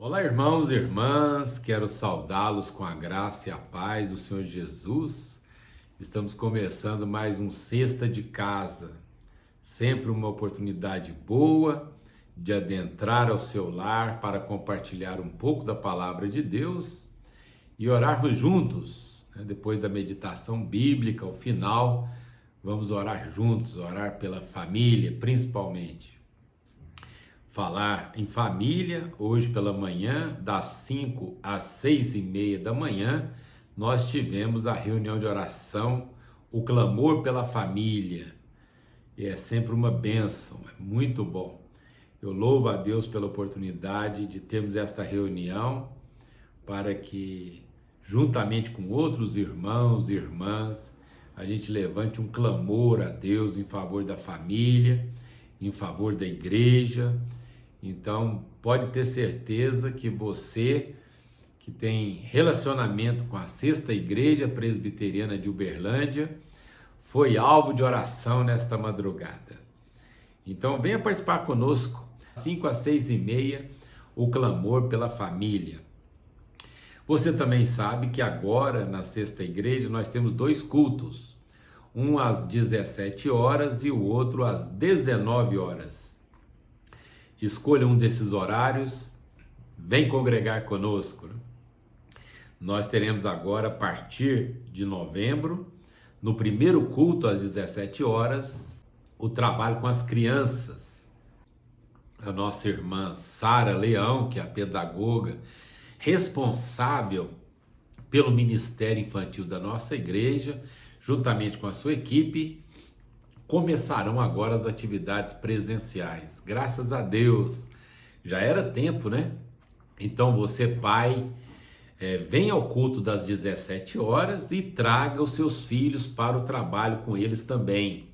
Olá, irmãos e irmãs, quero saudá-los com a graça e a paz do Senhor Jesus. Estamos começando mais um Sexta de Casa, sempre uma oportunidade boa de adentrar ao seu lar para compartilhar um pouco da palavra de Deus e orarmos juntos, né? Depois da meditação bíblica, ao final, vamos orar juntos, orar pela família, principalmente. Falar em família, hoje pela manhã, das 5 às 6:30 da manhã, nós tivemos a reunião de oração, o clamor pela família, e é sempre uma bênção, é muito bom. Eu louvo a Deus pela oportunidade de termos esta reunião, para que, juntamente com outros irmãos e irmãs, a gente levante um clamor a Deus em favor da família, em favor da igreja. Então, pode ter certeza que você que tem relacionamento com a Sexta Igreja Presbiteriana de Uberlândia foi alvo de oração nesta madrugada. Então, venha participar conosco, 5 às 6:30, o clamor pela família. Você também sabe que agora, na Sexta Igreja, nós temos dois cultos, um às 17 horas e o outro às 19 horas. Escolha um desses horários, vem congregar conosco. Nós teremos agora, a partir de novembro, no primeiro culto às 17 horas, o trabalho com as crianças. A nossa irmã Sara Leão, que é a pedagoga responsável pelo Ministério Infantil da nossa igreja, juntamente com a sua equipe, começarão agora as atividades presenciais. Graças a Deus, já era tempo, né? Então você, pai, venha ao culto das 17 horas e traga os seus filhos para o trabalho com eles também.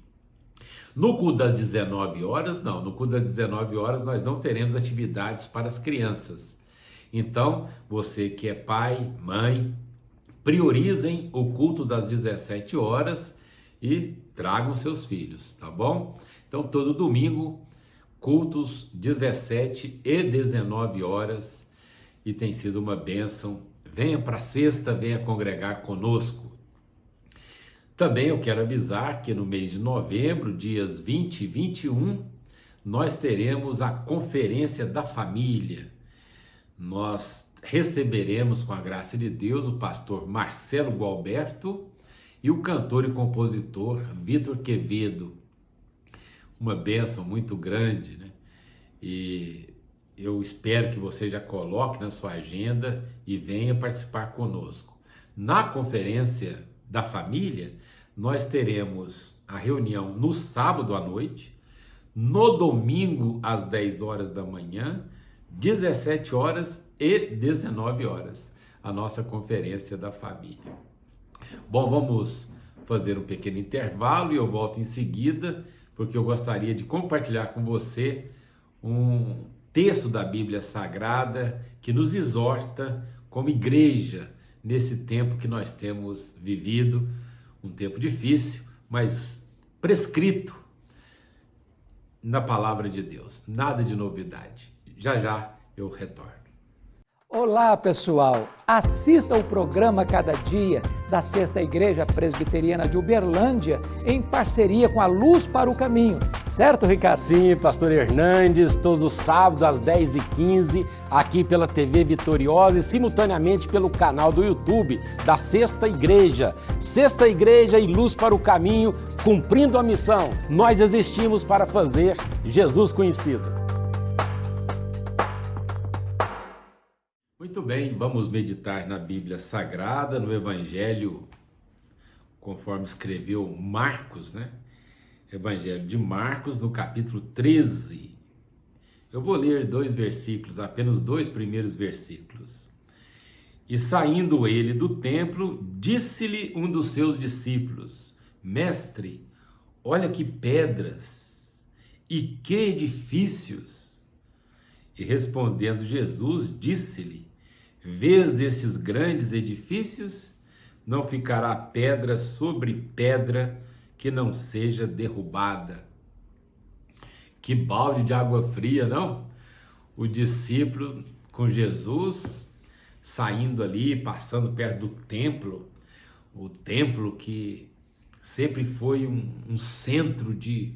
No culto das 19 horas, não. No culto das 19 horas nós não teremos atividades para as crianças. Então, você que é pai, mãe, priorizem o culto das 17 horas e tragam seus filhos, tá bom? Então, todo domingo, cultos 17 e 19 horas, e tem sido uma bênção. Venha para a sexta, venha congregar conosco. Também eu quero avisar que no mês de novembro, dias 20 e 21, nós teremos a Conferência da Família. Nós receberemos, com a graça de Deus, o pastor Marcelo Gualberto e o cantor e compositor Vitor Quevedo. Uma bênção muito grande, né? E eu espero que você já coloque na sua agenda e venha participar conosco. Na Conferência da Família, nós teremos a reunião no sábado à noite, no domingo às 10 horas da manhã, 17 horas e 19 horas, a nossa Conferência da Família. Bom, vamos fazer um pequeno intervalo e eu volto em seguida, porque eu gostaria de compartilhar com você um texto da Bíblia Sagrada que nos exorta como igreja nesse tempo que nós temos vivido, um tempo difícil, mas prescrito na palavra de Deus, nada de novidade. Já já eu retorno. Olá, pessoal! Assista o programa Cada Dia da Sexta Igreja Presbiteriana de Uberlândia em parceria com a Luz para o Caminho. Certo, Ricardo? Sim, pastor Hernandes, todos os sábados às 10h15, aqui pela TV Vitoriosa e simultaneamente pelo canal do YouTube da Sexta Igreja. Sexta Igreja e Luz para o Caminho, cumprindo a missão. Nós existimos para fazer Jesus conhecido. Muito bem, vamos meditar na Bíblia Sagrada, no Evangelho, conforme escreveu Marcos, né? Evangelho de Marcos, no capítulo 13. Eu vou ler dois versículos, apenas dois primeiros versículos. E saindo ele do templo, disse-lhe um dos seus discípulos: Mestre, olha que pedras e que edifícios! E respondendo Jesus, disse-lhe: Vês estes grandes edifícios? Não ficará pedra sobre pedra que não seja derrubada. Que balde de água fria, não? O discípulo com Jesus, saindo ali, passando perto do templo, o templo que sempre foi um centro de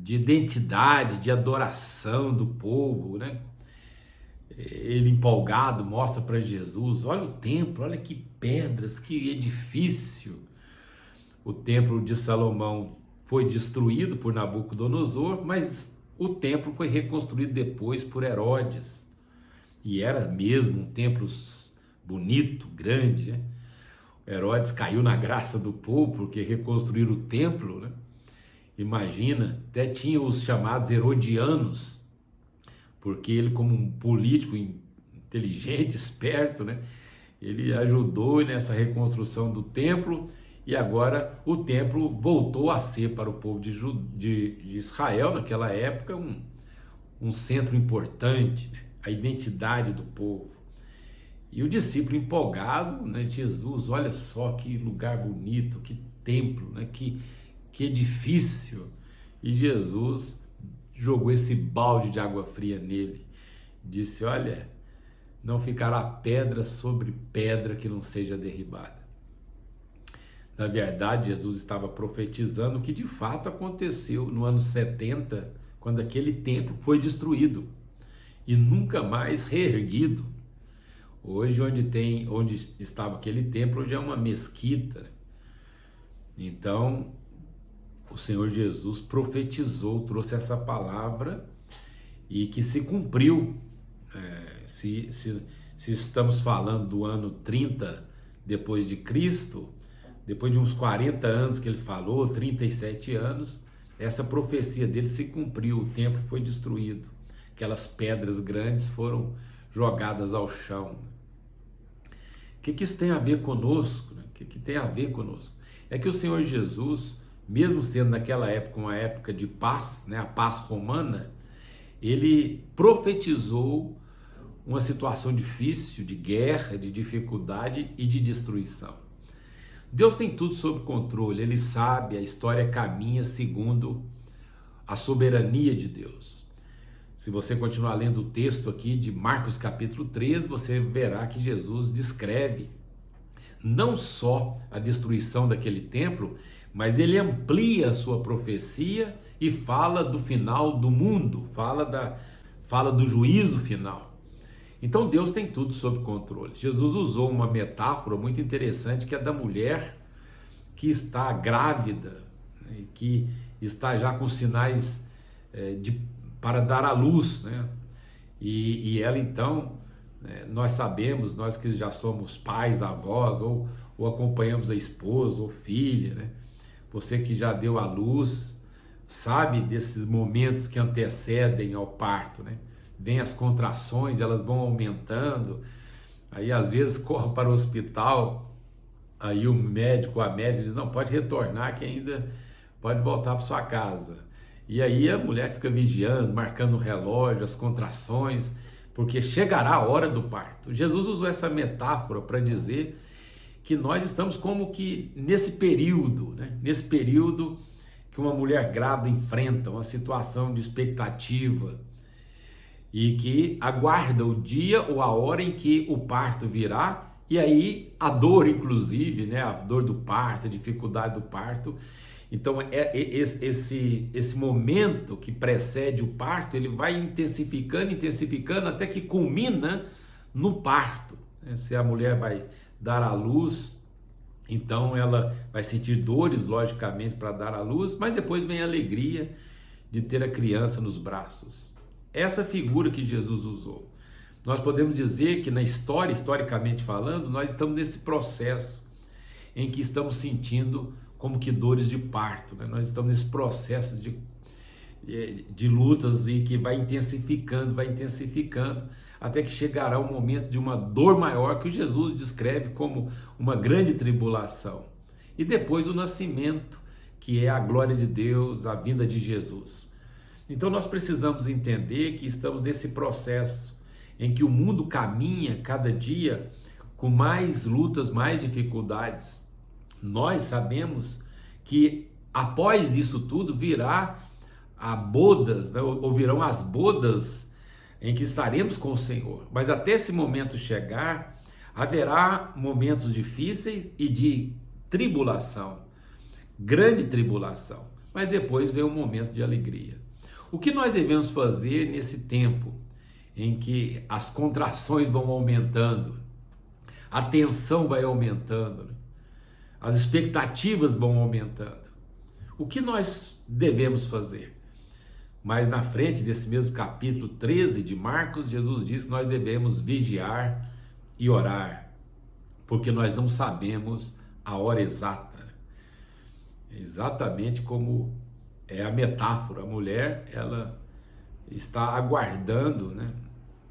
identidade, de adoração do povo, né? Ele empolgado mostra para Jesus, olha o templo, olha que pedras, que edifício. O templo de Salomão foi destruído por Nabucodonosor, mas o templo foi reconstruído depois por Herodes. E era mesmo um templo bonito, grande, né? Herodes caiu na graça do povo porque reconstruíram o templo, né? Imagina, até tinha os chamados herodianos, porque ele, como um político inteligente, esperto, né? Ele ajudou nessa reconstrução do templo e agora o templo voltou a ser para o povo de Israel, naquela época, um centro importante, né? A identidade do povo. E o discípulo empolgado, né? Jesus, olha só que lugar bonito, que templo, né? Que edifício. E Jesus jogou esse balde de água fria nele, disse, olha, não ficará pedra sobre pedra que não seja derribada. Na verdade, Jesus estava profetizando o que de fato aconteceu no ano 70, quando aquele templo foi destruído e nunca mais reerguido. Hoje, onde estava aquele templo, hoje é uma mesquita. Então, o Senhor Jesus profetizou, trouxe essa palavra e que se cumpriu. Se estamos falando do ano 30 depois de Cristo, depois de uns 40 anos que ele falou, 37 anos, essa profecia dele se cumpriu, o templo foi destruído, aquelas pedras grandes foram jogadas ao chão. O que isso tem a ver conosco? O que tem a ver conosco? É que o Senhor Jesus, mesmo sendo naquela época uma época de paz, né, a paz romana, ele profetizou uma situação difícil, de guerra, de dificuldade e de destruição. Deus tem tudo sob controle, ele sabe, a história caminha segundo a soberania de Deus. Se você continuar lendo o texto aqui de Marcos capítulo 13, você verá que Jesus descreve não só a destruição daquele templo, mas ele amplia a sua profecia e fala do final do mundo, fala do juízo final. Então Deus tem tudo sob controle. Jesus usou uma metáfora muito interessante, que é da mulher que está grávida, né, que está já com sinais para dar à luz, né? E ela então, nós sabemos, nós que já somos pais, avós, ou acompanhamos a esposa ou filha, né? Você que já deu à luz, sabe desses momentos que antecedem ao parto, né? Vem as contrações, elas vão aumentando, aí às vezes corre para o hospital, aí o médico, a médica diz, não, pode retornar que ainda pode voltar para sua casa. E aí a mulher fica vigiando, marcando o relógio, as contrações, porque chegará a hora do parto. Jesus usou essa metáfora para dizer que nós estamos como que nesse período, né? Nesse período que uma mulher grávida enfrenta, uma situação de expectativa, e que aguarda o dia ou a hora em que o parto virá, e aí a dor, inclusive, né, a dor do parto, a dificuldade do parto. Então esse momento que precede o parto, ele vai intensificando, até que culmina no parto. Se a mulher vai dar à luz, então ela vai sentir dores, logicamente, para dar à luz, mas depois vem a alegria de ter a criança nos braços. Essa figura que Jesus usou. Nós podemos dizer que na história, historicamente falando, nós estamos nesse processo em que estamos sentindo como que dores de parto, né? Nós estamos nesse processo de lutas e que vai intensificando, até que chegará o momento de uma dor maior que Jesus descreve como uma grande tribulação. E depois o nascimento, que é a glória de Deus, a vinda de Jesus. Então nós precisamos entender que estamos nesse processo em que o mundo caminha cada dia com mais lutas, mais dificuldades. Nós sabemos que após isso tudo virá a bodas, né, ou virão as bodas em que estaremos com o Senhor. Mas até esse momento chegar, haverá momentos difíceis e de tribulação, grande tribulação. Mas depois vem um momento de alegria. O que nós devemos fazer nesse tempo em que as contrações vão aumentando, a tensão vai aumentando, né? As expectativas vão aumentando? O que nós devemos fazer? Mas na frente desse mesmo capítulo 13 de Marcos, Jesus diz que nós devemos vigiar e orar, porque nós não sabemos a hora exata. Exatamente como é a metáfora. A mulher, ela está aguardando, né,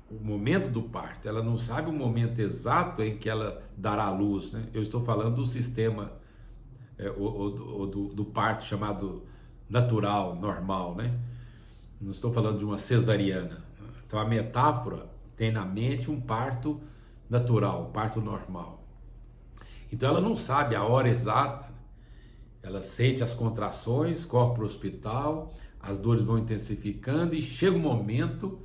o momento do parto. Ela não sabe o momento exato em que ela dará à luz, né? Eu estou falando do sistema do parto chamado natural, normal, né? Não estou falando de uma cesariana. Então a metáfora tem na mente um parto natural, um parto normal. Então ela não sabe a hora exata. Ela sente as contrações, corre para o hospital, as dores vão intensificando e chega um momento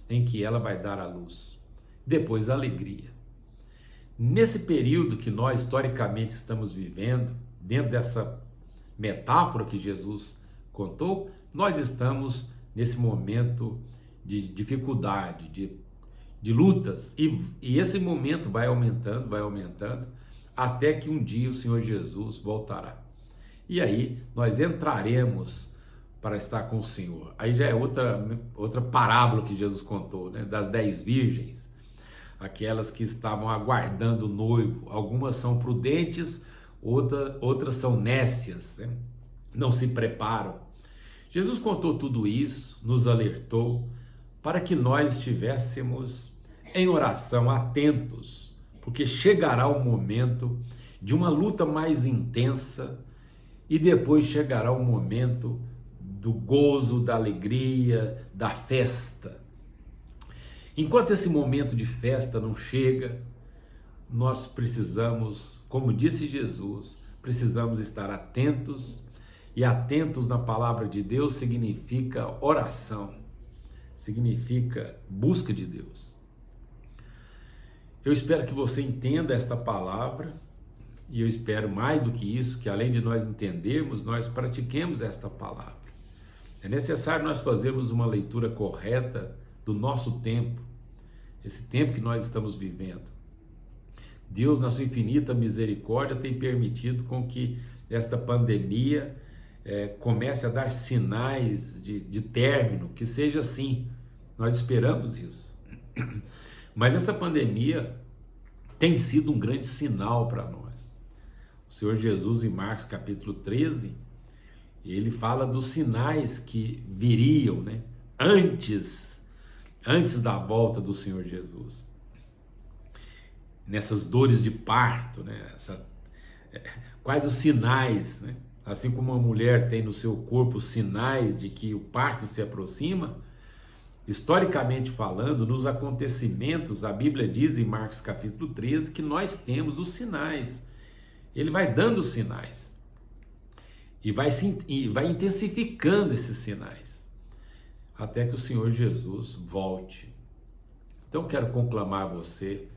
em que ela vai dar à luz. Depois a alegria. Nesse período que nós historicamente estamos vivendo, dentro dessa metáfora que Jesus contou, nós estamos nesse momento de dificuldade, de lutas, e esse momento vai aumentando, até que um dia o Senhor Jesus voltará. E aí nós entraremos para estar com o Senhor. Aí já é outra parábola que Jesus contou, né? Das 10 virgens, aquelas que estavam aguardando o noivo. Algumas são prudentes, outras são nécias, né? Não se preparam. Jesus contou tudo isso, nos alertou para que nós estivéssemos em oração, atentos, porque chegará o momento de uma luta mais intensa e depois chegará o momento do gozo, da alegria, da festa. Enquanto esse momento de festa não chega, nós precisamos, como disse Jesus, precisamos estar atentos, e atentos na palavra de Deus significa oração, significa busca de Deus. Eu espero que você entenda esta palavra, e eu espero mais do que isso, que além de nós entendermos, nós pratiquemos esta palavra. É necessário nós fazermos uma leitura correta do nosso tempo, esse tempo que nós estamos vivendo. Deus, na sua infinita misericórdia, tem permitido com que esta pandemia comece a dar sinais de término, que seja assim. Nós esperamos isso. Mas essa pandemia tem sido um grande sinal para nós. O Senhor Jesus, em Marcos capítulo 13, ele fala dos sinais que viriam, né, antes da volta do Senhor Jesus. Nessas dores de parto, né, quais os sinais, né? Assim como uma mulher tem no seu corpo sinais de que o parto se aproxima, historicamente falando, nos acontecimentos, a Bíblia diz em Marcos capítulo 13 que nós temos os sinais. Ele vai dando os sinais e vai intensificando esses sinais até que o Senhor Jesus volte. Então quero conclamar você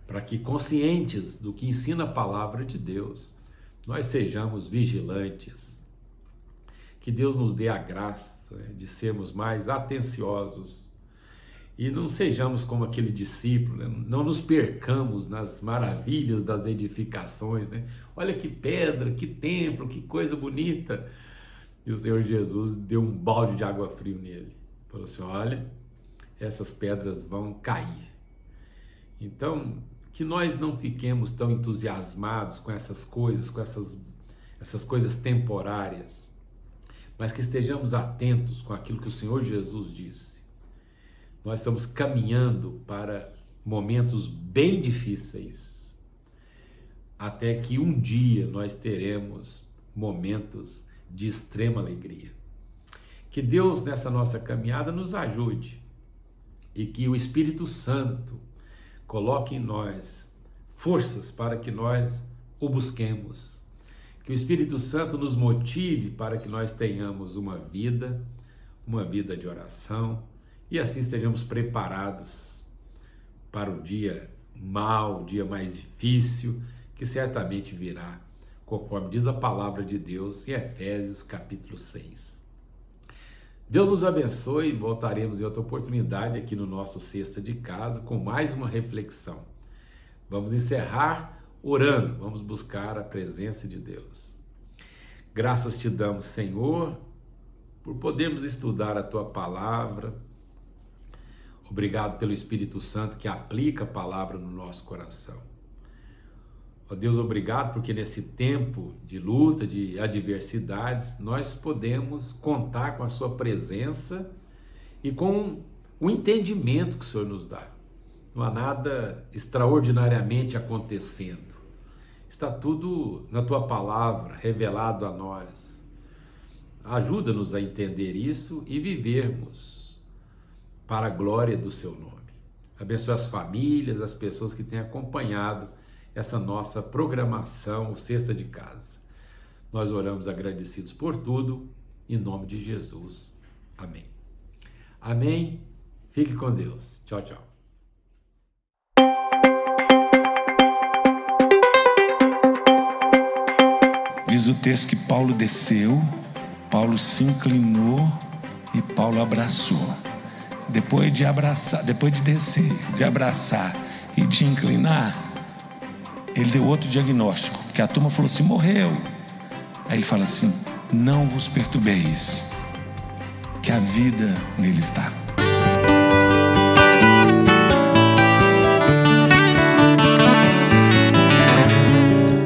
para que, conscientes do que ensina a palavra de Deus, nós sejamos vigilantes, que Deus nos dê a graça de sermos mais atenciosos e não sejamos como aquele discípulo, né? Não nos percamos nas maravilhas das edificações, né? Olha que pedra, que templo, que coisa bonita. E o Senhor Jesus deu um balde de água fria nele, falou assim: olha, essas pedras vão cair. Então, que nós não fiquemos tão entusiasmados com essas coisas, com essas coisas temporárias, mas que estejamos atentos com aquilo que o Senhor Jesus disse. Nós estamos caminhando para momentos bem difíceis, até que um dia nós teremos momentos de extrema alegria. Que Deus, nessa nossa caminhada, nos ajude e que o Espírito Santo coloque em nós forças para que nós o busquemos. Que o Espírito Santo nos motive para que nós tenhamos uma vida de oração, e assim estejamos preparados para o dia mau, o dia mais difícil, que certamente virá, conforme diz a palavra de Deus em Efésios capítulo 6. Deus nos abençoe e voltaremos em outra oportunidade aqui no nosso Sexta de Casa com mais uma reflexão. Vamos encerrar orando, vamos buscar a presença de Deus. Graças te damos, Senhor, por podermos estudar a Tua palavra. Obrigado pelo Espírito Santo que aplica a palavra no nosso coração. Ó Deus, obrigado porque nesse tempo de luta, de adversidades, nós podemos contar com a Sua presença e com o entendimento que o Senhor nos dá. Não há nada extraordinariamente acontecendo. Está tudo na Tua palavra, revelado a nós. Ajuda-nos a entender isso e vivermos para a glória do Seu nome. Abençoe as famílias, as pessoas que têm acompanhado essa nossa programação, o Sexta de Casa. Nós oramos agradecidos por tudo, em nome de Jesus. Amém. Amém. Fique com Deus. Tchau, tchau. Diz o texto que Paulo desceu, Paulo se inclinou e Paulo abraçou. Depois de descer, de abraçar e de inclinar, ele deu outro diagnóstico, porque a turma falou assim, morreu. Aí ele fala assim, não vos perturbeis, que a vida nele está.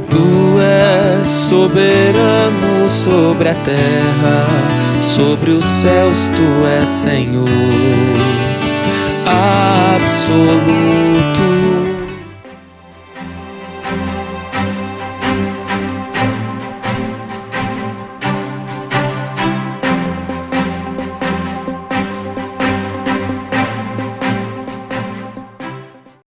Tu és soberano sobre a terra, sobre os céus tu és Senhor absoluto.